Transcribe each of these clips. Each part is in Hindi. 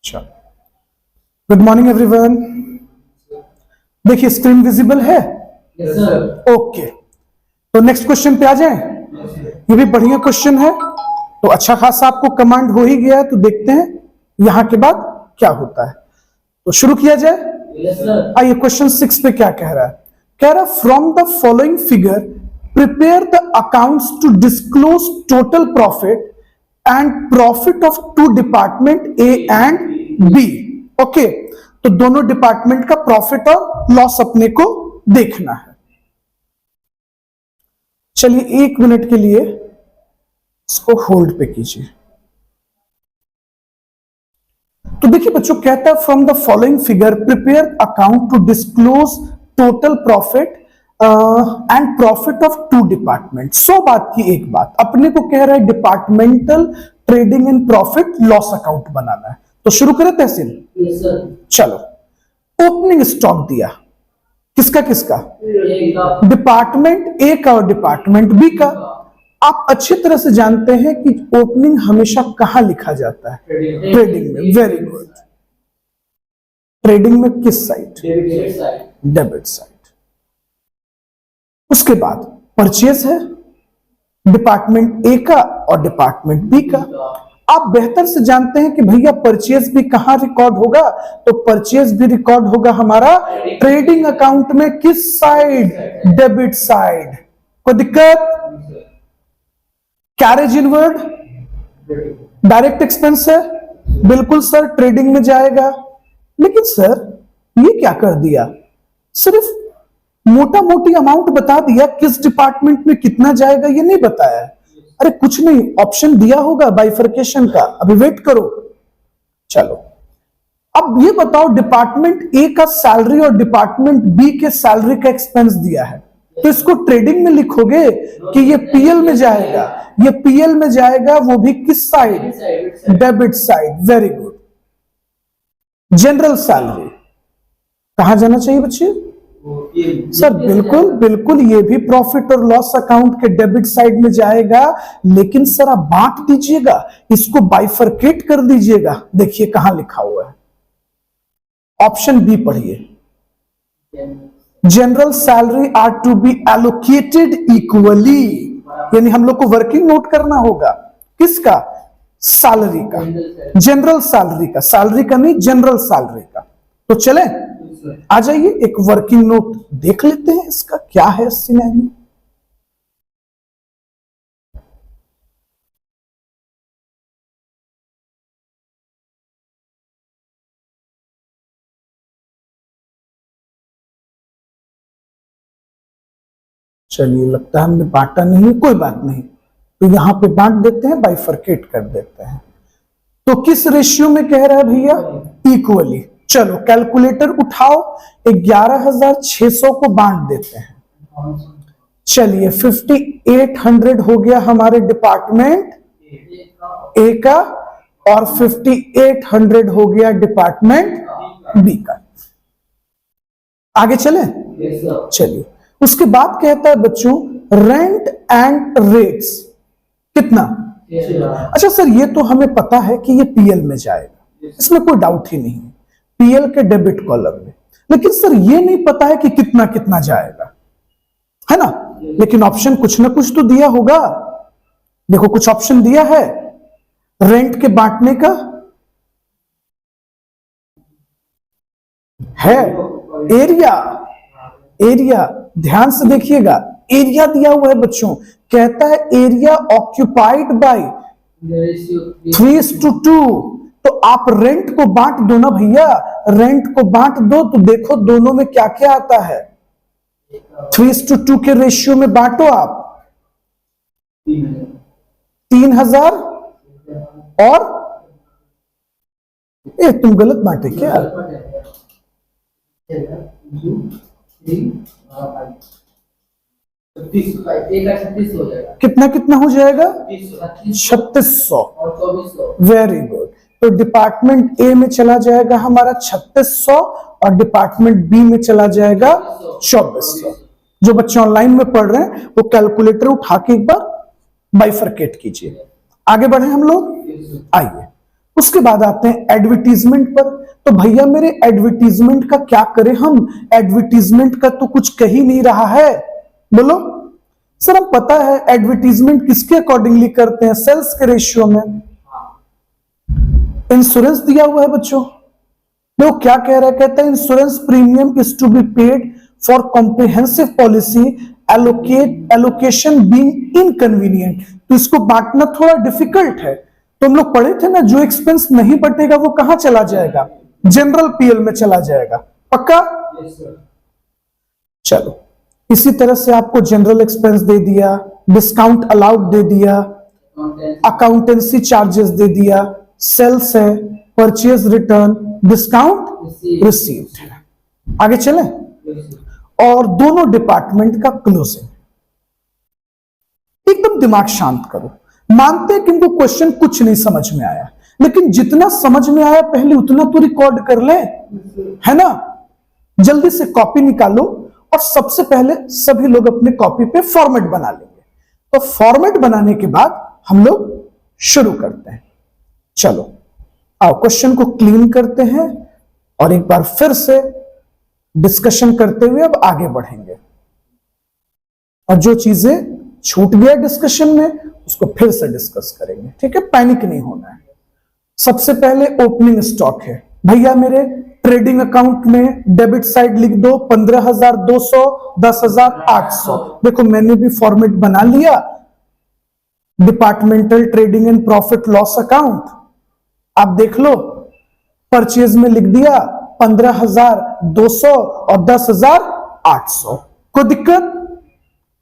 अच्छा, गुड मॉर्निंग एवरीवन। देखिए स्क्रीन विजिबल है? Yes sir. ओके, तो नेक्स्ट क्वेश्चन पे आ जाएं। ये भी बढ़िया क्वेश्चन है, तो अच्छा खासा आपको कमांड हो ही गया है, तो देखते हैं यहां के बाद क्या होता है। तो शुरू किया जाए। Yes sir. आइए क्वेश्चन 6 पे क्या कह रहा है। कह रहा from the following figure prepare the accounts to disclose total profit and profit of two department A and B. Okay, तो दोनों डिपार्टमेंट का प्रॉफिट और लॉस अपने को देखना है। चलिए 1 मिनट के लिए इसको होल्ड पे कीजिए। तो देखिए बच्चों, कहता है from the following figure prepare account to disclose total profit and profit of two department. 100 बात की एक बात, अपने को कह रहा है departmental trading and profit loss account बनाना है। तो शुरू करें तहसील। Yes sir. चलो, ओपनिंग स्टॉक दिया किसका किसका? डिपार्टमेंट ए का और डिपार्टमेंट बी का। आप अच्छी तरह से जानते हैं कि ओपनिंग हमेशा कहां लिखा जाता है? ट्रेडिंग में। Very good. ट्रेडिंग में किस साइड? Debit side. उसके बाद परचेज है डिपार्टमेंट ए का और डिपार्टमेंट बी का। आप बेहतर से जानते हैं कि भैया परचेज भी कहां रिकॉर्ड होगा? तो परचेज भी रिकॉर्ड होगा हमारा ट्रेडिंग अकाउंट में। किस साइड? Debit side. कोई दिक्कत? कैरेज इनवर्ड डायरेक्ट एक्सपेंस है, बिल्कुल सर ट्रेडिंग में जाएगा। लेकिन सर ये क्या कर दिया, सिर्फ मोटा मोटी अमाउंट बता दिया, किस डिपार्टमेंट में कितना जाएगा ये नहीं बताया। अरे कुछ नहीं, ऑप्शन दिया होगा बाइफर्केशन का, अभी वेट करो। चलो अब ये बताओ, डिपार्टमेंट ए का सैलरी और डिपार्टमेंट बी के सैलरी का एक्सपेंस दिया है, तो इसको ट्रेडिंग में लिखोगे कि ये पीएल में जाएगा? ये पीएल में जाएगा, वो भी किस side? Debit side. Very good. General salary कहां जाना चाहिए बच्चे? सर बिल्कुल बिल्कुल, ये भी प्रॉफिट और लॉस अकाउंट के डेबिट साइड में जाएगा। लेकिन सर आप बांट दीजिएगा, इसको बाइफरकेट कर दीजिएगा। देखिए कहां लिखा हुआ है, ऑप्शन बी पढ़िए। General salary are to be allocated equally, यानी हम लोग को वर्किंग नोट करना होगा किसका? सैलरी का, जनरल सैलरी का, सैलरी का नहीं जनरल सैलरी का। तो चले आ जाइए, एक वर्किंग नोट देख लेते हैं इसका क्या है सिनेरियो। चलिए लगता है हमने बांटा नहीं, कोई बात नहीं, तो यहां पे बांट देते हैं, बाइफरकेट कर देते हैं। तो किस रेशियो में कह रहा है भैया? इक्वली। चलो कैलकुलेटर उठाओ, 11,600 को बांट देते हैं। चलिए 5800 हो गया हमारे डिपार्टमेंट ए का और 5800 हो गया डिपार्टमेंट बी का। आगे चले? चलिए उसके बाद कहता है बच्चों रेंट एंड रेट्स कितना? अच्छा सर ये तो हमें पता है कि ये पीएल में जाएगा, इसमें कोई डाउट ही नहीं, पीएल के डेबिट कॉलम में। लेकिन सर ये नहीं पता है कि कितना कितना जाएगा, है ना? लेकिन ऑप्शन कुछ ना कुछ तो दिया होगा। देखो कुछ ऑप्शन दिया है रेंट के बांटने का है। एरिया, एरिया ध्यान से देखिएगा, एरिया दिया हुआ है बच्चों। कहता है एरिया ऑक्यूपाइड बाय 3:2। तो आप रेंट को बांट दो ना भैया, रेंट को बांट दो तो देखो दोनों में क्या क्या आता है। 3:2 के रेशियो में बांटो आप 3000 और तुम गलत बांटे क्या? कितना कितना हो जाएगा? 3600। Very good. तो डिपार्टमेंट ए में चला जाएगा हमारा 3600 और डिपार्टमेंट बी में चला जाएगा 2400। जो बच्चे ऑनलाइन में पढ़ रहे हैं वो कैलकुलेटर उठा के एक बार बाइफरकेट कीजिए। आगे बढ़े हम लोग, आइए उसके बाद आते हैं एडवर्टीजमेंट पर। तो भैया मेरे एडवर्टीजमेंट का क्या करें हम, एडवर्टीजमेंट का तो कुछ कह ही नहीं रहा है। बोलो सर, हम पता है एडवर्टीजमेंट किसके अकॉर्डिंगली करते हैं, सेल्स के रेशियो में। इंश्योरेंस दिया हुआ है बच्चों, देखो क्या कह रहा है, कहता है insurance premium is to be paid for comprehensive policy allocation being inconvenient. तो इसको बांटना थोड़ा डिफिकल्ट है। तो हम लोग पढ़े थे ना, जो एक्सपेंस नहीं बटेगा वो कहां चला जाएगा, जनरल पीएल में चला जाएगा, पक्का। चलो इसी तरह से आपको जनरल एक्सपेंस दे दिया, डिस्काउंट अलाउड दे दिया, अकाउंटेंसी चार्जेस दे दिया, सेल्स है, परचेज रिटर्न, डिस्काउंट रिसीव्ड है। आगे चले, और दोनों डिपार्टमेंट का क्लोजिंग। एकदम दिमाग शांत करो, मानते हैं कि इनको क्वेश्चन कुछ नहीं समझ में आया, लेकिन जितना समझ में आया पहले उतना तो रिकॉर्ड कर ले, है ना। जल्दी से कॉपी निकालो और सबसे पहले सभी लोग अपने कॉपी पे फॉर्मेट बना लेंगे। तो फॉर्मेट बनाने के बाद हम लोग शुरू करते हैं। चलो आओ क्वेश्चन को क्लीन करते हैं और एक बार फिर से डिस्कशन करते हुए अब आगे बढ़ेंगे। और जो चीजें छूट गया डिस्कशन में उसको फिर से डिस्कस करेंगे, ठीक है, पैनिक नहीं होना है। सबसे पहले ओपनिंग स्टॉक है भैया मेरे, ट्रेडिंग अकाउंट में डेबिट साइड लिख दो 15,200, 10,800। देखो मैंने भी फॉर्मेट बना लिया, departmental trading and profit loss account. आप देख लो, परचेज में लिख दिया 15,200 और 10,800। कोई दिक्कत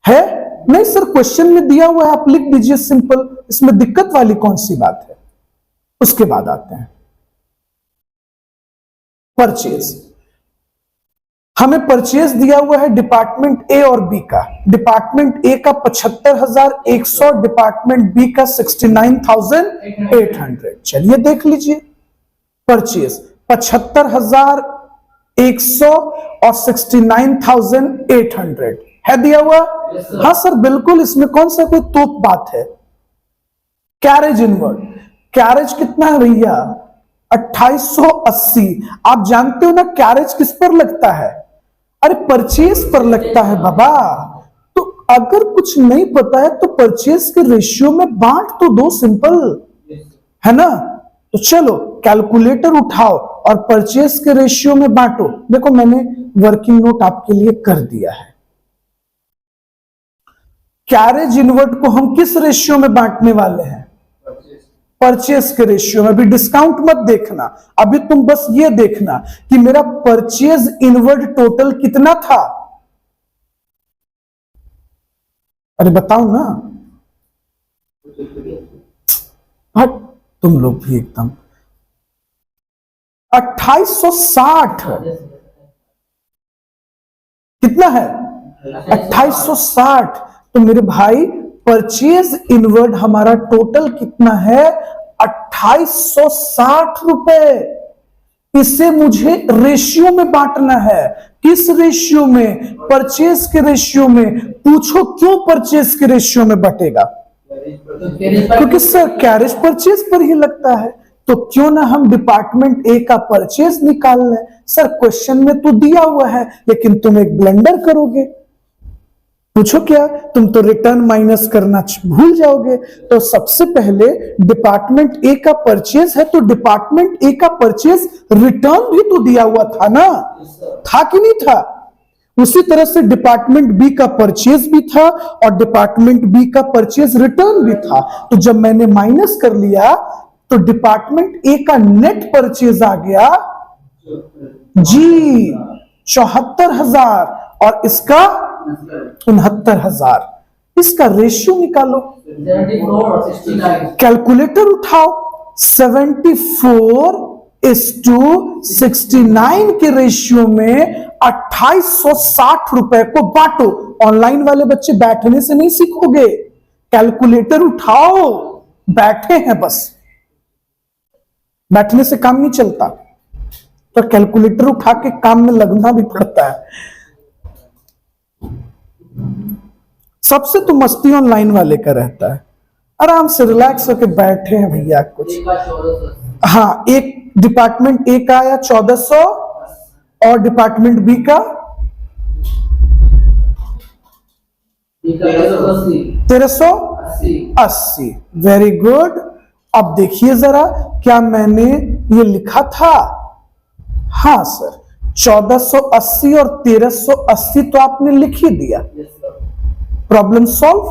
है? नहीं सर, क्वेश्चन में दिया हुआ है, आप लिख दीजिए सिंपल, इसमें दिक्कत वाली कौन सी बात है। उसके बाद आते हैं परचेज। हमें परचेज दिया हुआ है डिपार्टमेंट ए और बी का। डिपार्टमेंट ए का 75,100, डिपार्टमेंट बी का 69,800। चलिए देख लीजिए, परचेज 75,100 और 69,800 है दिया हुआ। हाँ सर बिल्कुल, इसमें कौन सा कोई तोप बात है। कैरेज इनवर्ड, कैरेज कितना है भैया, 2880। आप जानते हो ना कैरेज किस पर लगता है, अरे परचेज पर लगता है बाबा। तो अगर कुछ नहीं पता है तो परचेज के रेशियो में बांट तो दो, सिंपल है ना। तो चलो कैलकुलेटर उठाओ और परचेज के रेशियो में बांटो। देखो मैंने वर्किंग नोट आपके लिए कर दिया है। कैरेज इनवर्ट को हम किस रेशियो में बांटने वाले हैं, परचेज के रेशियो में। भी डिस्काउंट मत देखना, अभी तुम बस ये देखना कि मेरा परचेज इनवर्ड टोटल कितना था। अरे बताओ ना, हट तुम लोग भी एकदम। 2860 कितना है, 2860। तो मेरे भाई परचेज इनवर्ड हमारा टोटल कितना है, 2860 रुपए। इसे मुझे रेशियो में बांटना है। किस रेशियो में, परचेज के रेशियो में। पूछो क्यों परचेज के रेशियो में बटेगा, क्योंकि सर कैरेज परचेज पर ही लगता है। तो क्यों ना हम डिपार्टमेंट ए का परचेज निकाल लें। सर क्वेश्चन में तो दिया हुआ है, लेकिन तुम एक ब्लंडर करोगे। पूछो क्या, तुम तो रिटर्न माइनस करना भूल जाओगे। तो सबसे पहले डिपार्टमेंट ए का परचेज है, तो डिपार्टमेंट ए का परचेज रिटर्न भी तो दिया हुआ था ना, था कि नहीं था। उसी तरह से डिपार्टमेंट बी का परचेज भी था और डिपार्टमेंट बी का परचेज रिटर्न भी था। तो जब मैंने माइनस कर लिया तो डिपार्टमेंट ए का नेट परचेज आ गया जी 74,000 और इसका 69,000। इसका रेशियो निकालो, 74:69। कैलकुलेटर उठाओ। 74:69 के रेशियो में 2860 रुपए को बांटो। ऑनलाइन वाले बच्चे बैठने से नहीं सीखोगे, कैलकुलेटर उठाओ। बैठे हैं बस, बैठने से काम नहीं चलता, तो कैलकुलेटर उठा के काम में लगना भी पड़ता है। सबसे तो मस्ती ऑनलाइन वाले का रहता है, आराम से रिलैक्स होकर बैठे हैं भैया, कुछ हाँ, एक डिपार्टमेंट ए का आया 1400 और डिपार्टमेंट बी का 1380। Very good. अब देखिए जरा, क्या मैंने ये लिखा था? हाँ सर, 1480 और 1380 तो आपने लिख ही दिया। Problem solve.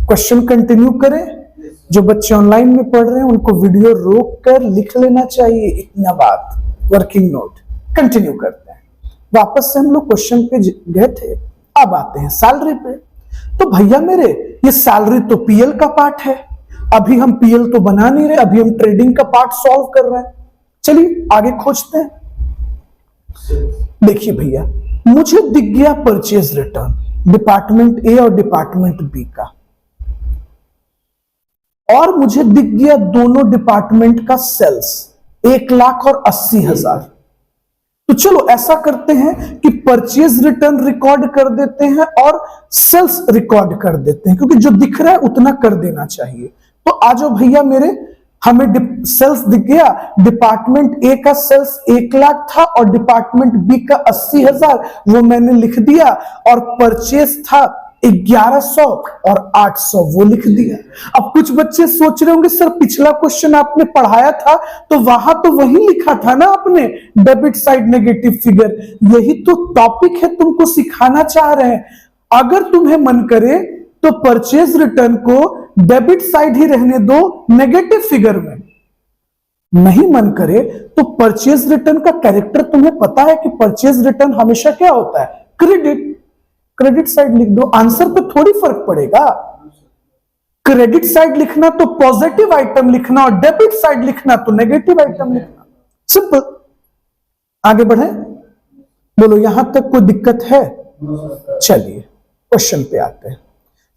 क्वेश्चन कंटिन्यू करें। जो बच्चे ऑनलाइन में पढ़ रहे हैं उनको वीडियो रोक कर लिख लेना चाहिए इतना बात, वर्किंग नोट। कंटिन्यू करते हैं। वापस से हम लोग क्वेश्चन पे गए थे, अब आते हैं सैलरी पे। तो भैया मेरे, ये सैलरी तो पीएल का पार्ट है, अभी हम पीएल तो बना नहीं रहे, अभी हम ट्रेडिंग का पार्ट सॉल्व कर रहे हैं। चलिए आगे खोजते हैं। देखिए भैया, मुझे दिख गया परचेज रिटर्न डिपार्टमेंट ए और डिपार्टमेंट बी का, और मुझे दिख गया दोनों डिपार्टमेंट का सेल्स 1,80,000। तो चलो ऐसा करते हैं कि परचेज रिटर्न रिकॉर्ड कर देते हैं और सेल्स रिकॉर्ड कर देते हैं, क्योंकि जो दिख रहा है उतना कर देना चाहिए। तो आ जाओ भैया मेरे, हमें सेल्स दिख गया। डिपार्टमेंट ए का सेल्स 1,00,000 था और डिपार्टमेंट बी का 80,000, वो मैंने लिख दिया। और परचेज था 1100 और 800, वो लिख दिया। अब कुछ बच्चे सोच रहे होंगे सर पिछला क्वेश्चन आपने पढ़ाया था तो वहां तो वही लिखा था ना आपने, डेबिट साइड नेगेटिव फिगर। यही तो टॉपिक है, तुमको सिखाना चाह रहे हैं। अगर तुम्हें मन करे तो परचेज रिटर्न को डेबिट साइड ही रहने दो नेगेटिव फिगर में, नहीं मन करे तो परचेज रिटर्न का कैरेक्टर तुम्हें पता है कि परचेज रिटर्न हमेशा क्या होता है? क्रेडिट। क्रेडिट साइड लिख दो, आंसर पे थोड़ी फर्क पड़ेगा। क्रेडिट साइड लिखना तो पॉजिटिव आइटम लिखना और डेबिट साइड लिखना तो नेगेटिव आइटम लिखना। सिंपल। आगे बढ़े। बोलो यहां तक कोई दिक्कत है? चलिए क्वेश्चन पे आते हैं।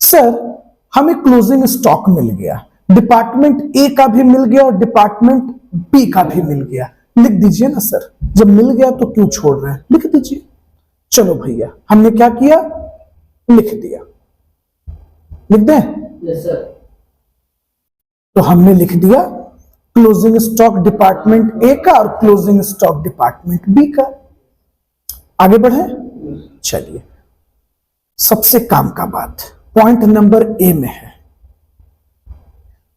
सर हमें क्लोजिंग स्टॉक मिल गया, डिपार्टमेंट ए का भी मिल गया और डिपार्टमेंट बी का भी मिल गया। लिख दीजिए ना सर, जब मिल गया तो क्यों छोड़ रहे हैं, लिख दीजिए। चलो भैया, हमने क्या किया? लिख दिया। लिख दें? Yes sir. तो हमने लिख दिया क्लोजिंग स्टॉक डिपार्टमेंट ए का और क्लोजिंग स्टॉक डिपार्टमेंट बी का। आगे बढ़े। चलिए, सबसे काम का बात पॉइंट नंबर ए में है,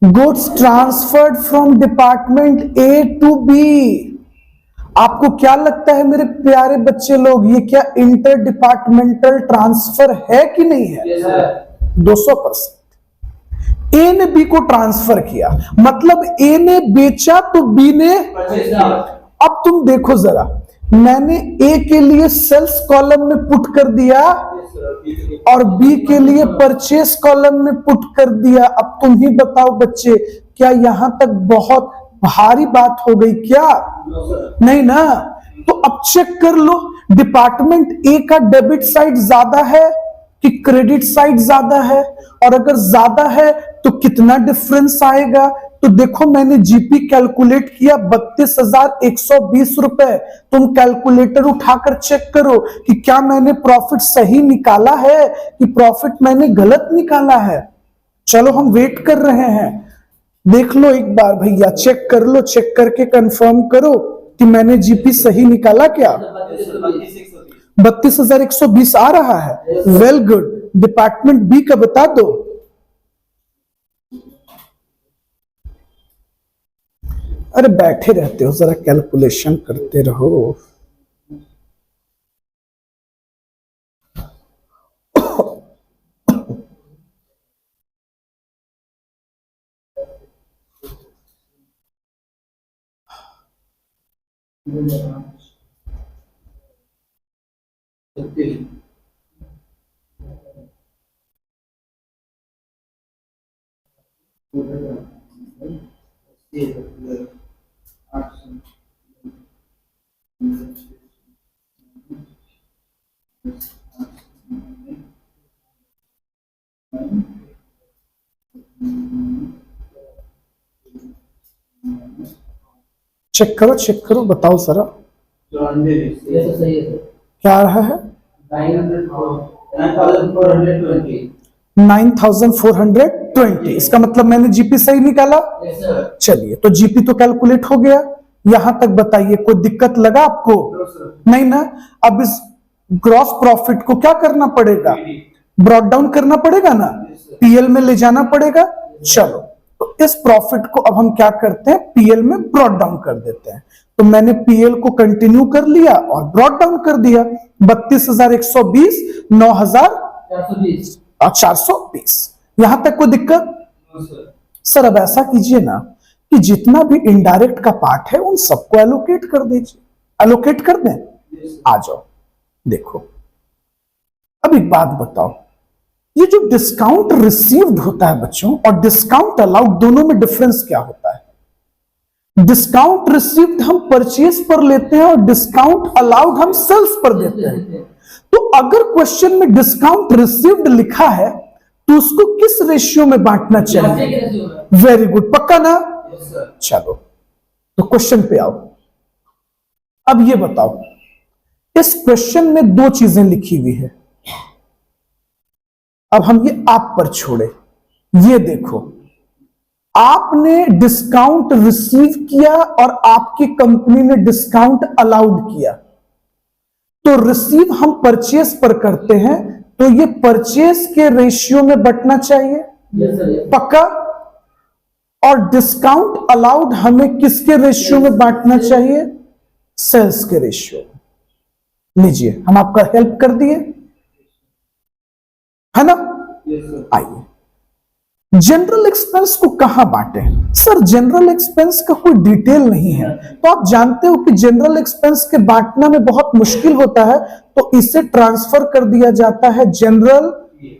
goods transferred from department A to B. आपको क्या लगता है मेरे प्यारे बच्चे लोग, ये क्या इंटर डिपार्टमेंटल ट्रांसफर है कि नहीं है? Yes sir. 200%। ए ने बी को ट्रांसफर किया, मतलब ए ने बेचा तो बी ने। अब तुम देखो जरा, मैंने ए के लिए सेल्स कॉलम में पुट कर दिया और बी के लिए परचेस कॉलम में पुट कर दिया। अब तुम ही बताओ बच्चे, क्या यहां तक बहुत भारी बात हो गई क्या? नहीं ना। तो अब चेक कर लो, डिपार्टमेंट ए का डेबिट साइड ज्यादा है कि क्रेडिट साइड ज्यादा है, और अगर ज्यादा है तो कितना डिफरेंस आएगा? तो देखो मैंने जीपी कैलकुलेट किया 32,120 रुपए। तुम कैलकुलेटर उठाकर चेक करो कि क्या मैंने प्रॉफिट सही निकाला है कि प्रॉफिट मैंने गलत निकाला है। चलो हम वेट कर रहे हैं, देख लो एक बार भैया, चेक कर लो, चेक करके कंफर्म करो कि मैंने जीपी सही निकाला क्या। 32,120 आ रहा है। Well good. डिपार्टमेंट बी का बता दो। अरे बैठे रहते हो, जरा कैलकुलेशन करते रहो। चेक करो, चेक करो, बताओ जरा यस सही है सर। क्या आ रहा है? 9,420। 9,420। 20। इसका मतलब मैंने जीपी सही निकाला। Yes, sir. चलिए, तो जीपी तो कैलकुलेट हो गया। यहां तक बताइए कोई दिक्कत लगा आपको? No, sir. नहीं ना। अब इस ग्रॉस प्रॉफिट को क्या करना पड़ेगा? ब्रॉट डाउन करना पड़ेगा ना, पीएल में ले जाना पड़ेगा। चलो, तो इस प्रॉफिट को अब हम क्या करते हैं, पीएल में ब्रॉट डाउन कर देते हैं। तो मैंने पीएल को कंटिन्यू कर लिया और ब्रॉट डाउन कर दिया। 32,120, 9,420। 420. यहां तक कोई दिक्कत? No, sir. सर अब ऐसा कीजिए ना कि जितना भी इनडायरेक्ट का पार्ट है उन सबको एलोकेट कर दीजिए। एलोकेट कर दें? Yes, sir. आ जाओ, देखो अब एक बात बताओ, ये जो डिस्काउंट रिसीव्ड होता है बच्चों और डिस्काउंट अलाउड, दोनों में डिफरेंस क्या होता है? डिस्काउंट रिसीव्ड हम परचेज पर लेते हैं और डिस्काउंट अलाउड हम सेल्स पर देते हैं। तो अगर क्वेश्चन में डिस्काउंट रिसीव्ड लिखा है तो उसको किस रेशियो में बांटना चाहिए? वेरी गुड, पक्का ना? Yes, sir. चलो, तो क्वेश्चन पे आओ। अब ये बताओ, इस क्वेश्चन में दो चीजें लिखी हुई है। अब हम ये आप पर छोड़े, ये देखो, आपने डिस्काउंट रिसीव किया और आपकी कंपनी ने डिस्काउंट अलाउड किया। तो रिसीव हम परचेस पर करते हैं, तो ये परचेस के रेशियो में बंटना चाहिए। Yes, sir. Yes. पक्का? और डिस्काउंट अलाउड हमें किसके रेशियो में बांटना चाहिए? सेल्स के रेशियो में। लीजिए, हम आपका हेल्प कर दिए, है ना? Yes, sir. आइए, जनरल एक्सपेंस को कहां बांटे? सर जनरल एक्सपेंस का कोई डिटेल नहीं है, तो आप जानते हो कि जनरल एक्सपेंस के बांटना में बहुत मुश्किल होता है, तो इसे ट्रांसफर कर दिया जाता है general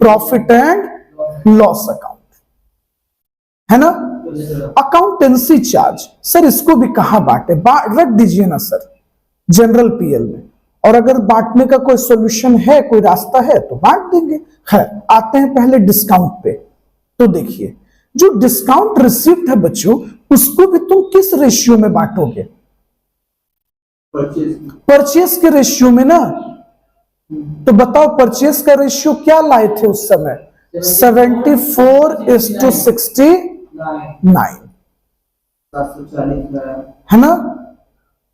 profit and loss account, है ना? Yes, sir. Accountancy charge, sir इसको भी कहां बांटे? रख दीजिए ना सर जनरल पीएल में, और अगर बांटने का कोई सॉल्यूशन है, कोई रास्ता है तो बांट देंगे। है, आते हैं पहले डिस्काउंट पे। तो देखिए, जो डिस्काउंट रिसीव्ड है बच्चों, उसको भी तुम किस रेशियो में बांटोगे? Purchase. परचेस के रेशियो में ना। तो बताओ परचेस का रेशियो क्या लाए थे उस समय? 74:69, 9. 740. है ना?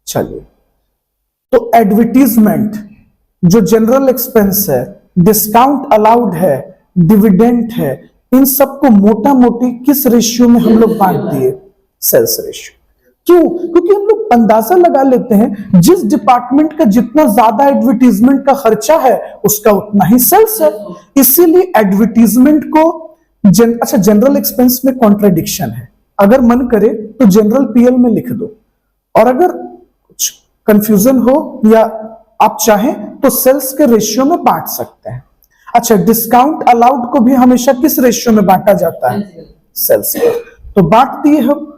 चलिए, तो एडवर्टीजमेंट जो जनरल एक्सपेंस है, डिस्काउंट अलाउड है, डिविडेंड है, इन सबको मोटा मोटी किस रेशियो में हम लोग बांट दिए? Sales ratio. क्यों? क्योंकि हम लोग अंदाजा लगा लेते हैं जिस डिपार्टमेंट का जितना ज्यादा एडवर्टीजमेंट का खर्चा है उसका उतना ही सेल्स है। इसीलिए एडवर्टीजमेंट को अच्छा, जनरल एक्सपेंस में कॉन्ट्राडिक्शन है, अगर मन करे तो जनरल पीएल में लिख दो, और अगर कुछ कंफ्यूजन हो या आप चाहें तो सेल्स के रेशियो में बांट सकते हैं। अच्छा, डिस्काउंट अलाउड को भी हमेशा किस रेशियो में बांटा जाता है? सेल्स में। तो बांट दिए हम।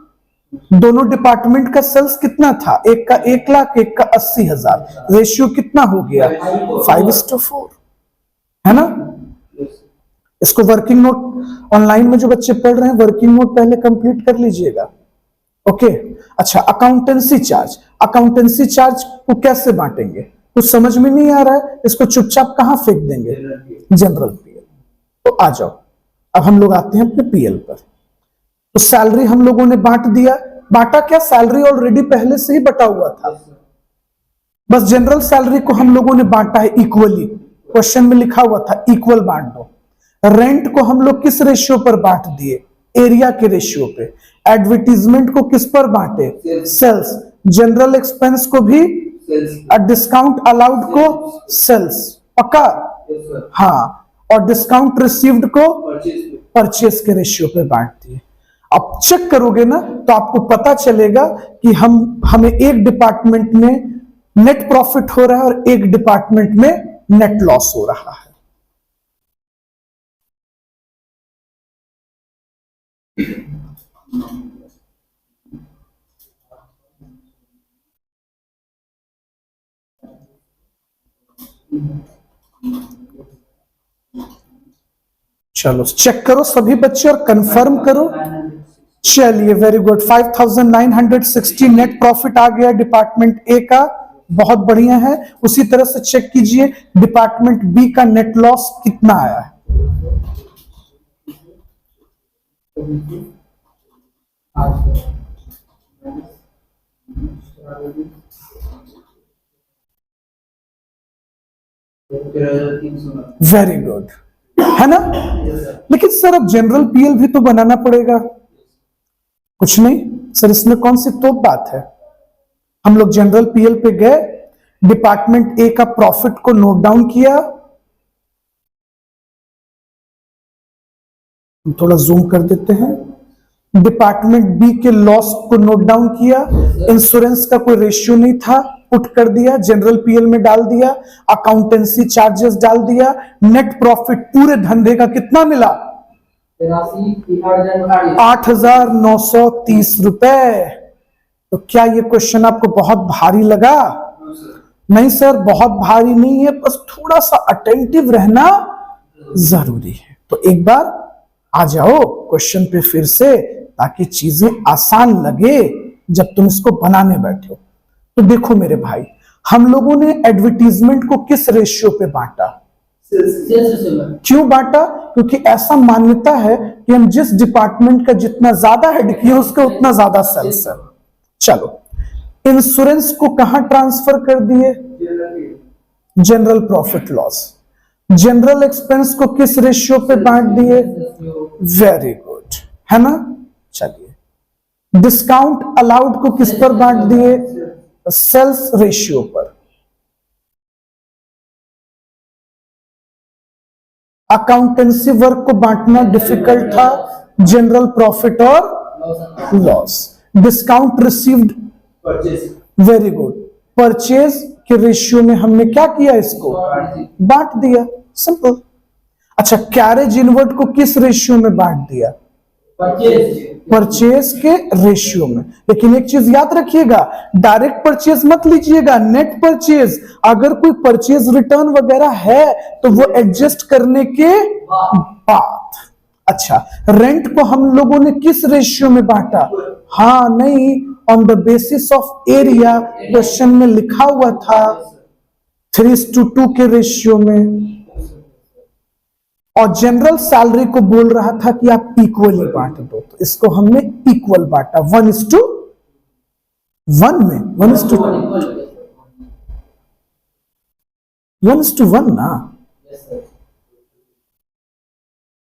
दोनों डिपार्टमेंट का सेल्स कितना था? एक का 1 लाख, एक का 80,000। रेशियो कितना हो गया? 5:4, है ना? Yes. इसको वर्किंग नोट ऑनलाइन में जो बच्चे पढ़ रहे हैं, वर्किंग नोट पहले कंप्लीट कर लीजिएगा। ओके। अच्छा, अकाउंटेंसी चार्ज, अकाउंटेंसी चार्ज को कैसे बांटेंगे? कुछ समझ में नहीं आ रहा है, इसको चुपचाप कहां फेंक देंगे? General PL. तो आ जाओ, अब हम लोग आते हैं अपने पीएल पर। तो सैलरी हम लोगों ने बांट दिया। बांटा क्या? सैलरी ऑलरेडी पहले से ही बटा हुआ था, बस जनरल सैलरी को हम लोगों ने बांटा है इक्वली। क्वेश्चन में लिखा हुआ था इक्वल बांट दो। रेंट को हम लोग किस रेशियो पर बांट दिए? एरिया के रेशियो पे। एडवर्टीजमेंट को किस पर बांटे? सेल्स। जनरल एक्सपेंस को भी, Sales. डिस्काउंट अलाउड को सेल्स। पक्का? Yes, sir. हाँ, और डिस्काउंट रिसीव्ड को Purchase. परचेस के रेशियो पे बांट दिए। अब चेक करोगे ना तो आपको पता चलेगा कि हमें एक डिपार्टमेंट में नेट प्रॉफिट हो रहा है और एक डिपार्टमेंट में नेट लॉस हो रहा है। चलो चेक करो सभी बच्चे और कंफर्म करो। चलिए, वेरी गुड। 5,960 नेट प्रॉफिट आ गया डिपार्टमेंट ए का, बहुत बढ़िया है। उसी तरह से चेक कीजिए डिपार्टमेंट बी का नेट लॉस कितना आया है। वेरी गुड, है ना। लेकिन सर अब जनरल पीएल भी तो बनाना पड़ेगा। कुछ नहीं सर, इसमें कौन सी तो बात है। हम लोग जनरल पीएल पे गए, डिपार्टमेंट ए का प्रॉफिट को नोट डाउन किया, हम थोड़ा जूम कर देते हैं, डिपार्टमेंट बी के लॉस को नोट डाउन किया, इंश्योरेंस का कोई रेशियो नहीं था, पुट कर दिया, जनरल पीएल में डाल दिया, अकाउंटेंसी चार्जेस डाल दिया, नेट प्रॉफिट पूरे धंधे का कितना मिला, 8,930 रुपए। तो क्या ये क्वेश्चन आपको बहुत भारी लगा? नहीं सर, बहुत भारी नहीं है, बस थोड़ा सा अटेंटिव रहना जरूरी है। तो एक बार आ जाओ क्वेश्चन पे फिर से, ताकि चीजें आसान लगे जब तुम इसको बनाने बैठो। तो देखो मेरे भाई, हम लोगों ने एडवर्टीजमेंट को किस रेशियो पे बांटा? क्यों बांटा? क्योंकि ऐसा मान्यता है कि हम जिस डिपार्टमेंट का जितना ज्यादा हेड किए उसका उतना ज्यादा सेल्स है। चलो, इंश्योरेंस को कहां ट्रांसफर कर दिए? General profit loss. General expense को किस रेशियो पे बांट दिए? वेरी गुड, है ना। चलिए, डिस्काउंट अलाउड को किस पर बांट दिए? सेल्स रेशियो पर। अकाउंटेंसी वर्क को बांटना डिफिकल्ट था, जनरल प्रॉफिट और loss. Discount received, very good, purchase के रेशियो में हमने क्या किया? इसको बांट दिया, सिंपल। अच्छा, कैरेज इनवर्ड को किस रेशियो में बांट दिया? परचेज के रेशियो में। लेकिन एक चीज याद रखिएगा, डायरेक्ट परचेज मत लीजिएगा, नेट परचेज। अगर कोई परचेज रिटर्न वगैरह है तो वो एडजस्ट करने के बाद। अच्छा, रेंट को हम लोगों ने किस रेशियो में बांटा? हाँ नहीं, on the basis of area, question में लिखा हुआ था 3:2 के रेशियो में। और जनरल सैलरी को बोल रहा था कि आप इक्वली बांट दो, तो इसको हमने इक्वल बांटा 1:1 में, 1:1 ना।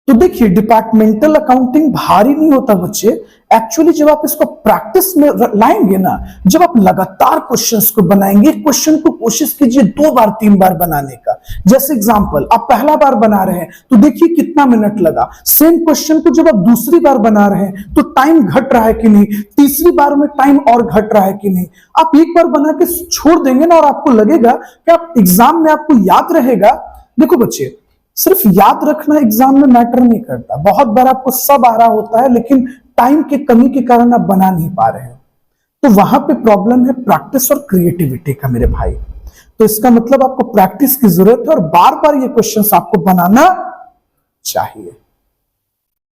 तो देखिए, डिपार्टमेंटल अकाउंटिंग भारी नहीं होता बच्चे। एक्चुअली जब आप इसको प्रैक्टिस में लाएंगे ना, जब आप लगातार क्वेश्चंस को बनाएंगे, क्वेश्चन को कोशिश कीजिए 2 बार 3 बार बनाने का। जैसे एग्जांपल, आप पहला बार बना रहे हैं तो देखिए कितना मिनट लगा। सेम क्वेश्चन को जब आप दूसरी बार बना रहे हैं तो टाइम घट रहा है कि नहीं, तीसरी बार में टाइम और घट रहा है कि नहीं। आप एक बार बना के छोड़ देंगे ना, और आपको लगेगा कि आप एग्जाम में आपको याद रहेगा। देखो बच्चे, सिर्फ याद रखना एग्जाम में मैटर नहीं करता। बहुत बार आपको सब आ रहा होता है, लेकिन टाइम की कमी के कारण आप बना नहीं पा रहे हैं। तो वहां पे प्रॉब्लम है प्रैक्टिस और क्रिएटिविटी का मेरे भाई। तो इसका मतलब आपको प्रैक्टिस की जरूरत है, और बार बार ये क्वेश्चंस आपको बनाना चाहिए।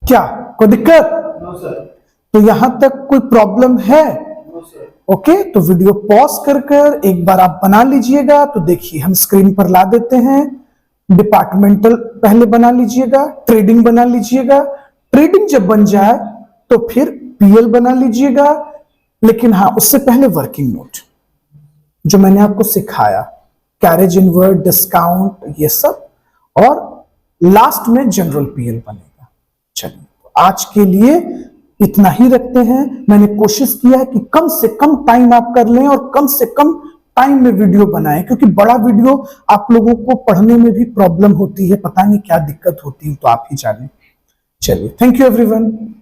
क्या कोई दिक्कत? No sir. तो यहां तक कोई प्रॉब्लम है? No sir. ओके, तो वीडियो पॉज कर एक बार आप बना लीजिएगा। तो देखिए, हम स्क्रीन पर ला देते हैं। डिपार्टमेंटल पहले बना लीजिएगा, ट्रेडिंग बना लीजिएगा। ट्रेडिंग जब बन जाए तो फिर पीएल बना लीजिएगा। लेकिन हाँ, उससे पहले वर्किंग नोट जो मैंने आपको सिखाया, कैरेज इनवर्ड, डिस्काउंट, ये सब, और लास्ट में जनरल पीएल बनेगा। चलिए, तो आज के लिए इतना ही रखते हैं। मैंने कोशिश किया है कि कम से कम टाइम आप कर लें और कम से कम टाइम में वीडियो बनाएं, क्योंकि बड़ा वीडियो आप लोगों को पढ़ने में भी प्रॉब्लम होती है, पता नहीं क्या दिक्कत होती है, तो आप ही जाने। चलिए, थैंक यू एवरीवन।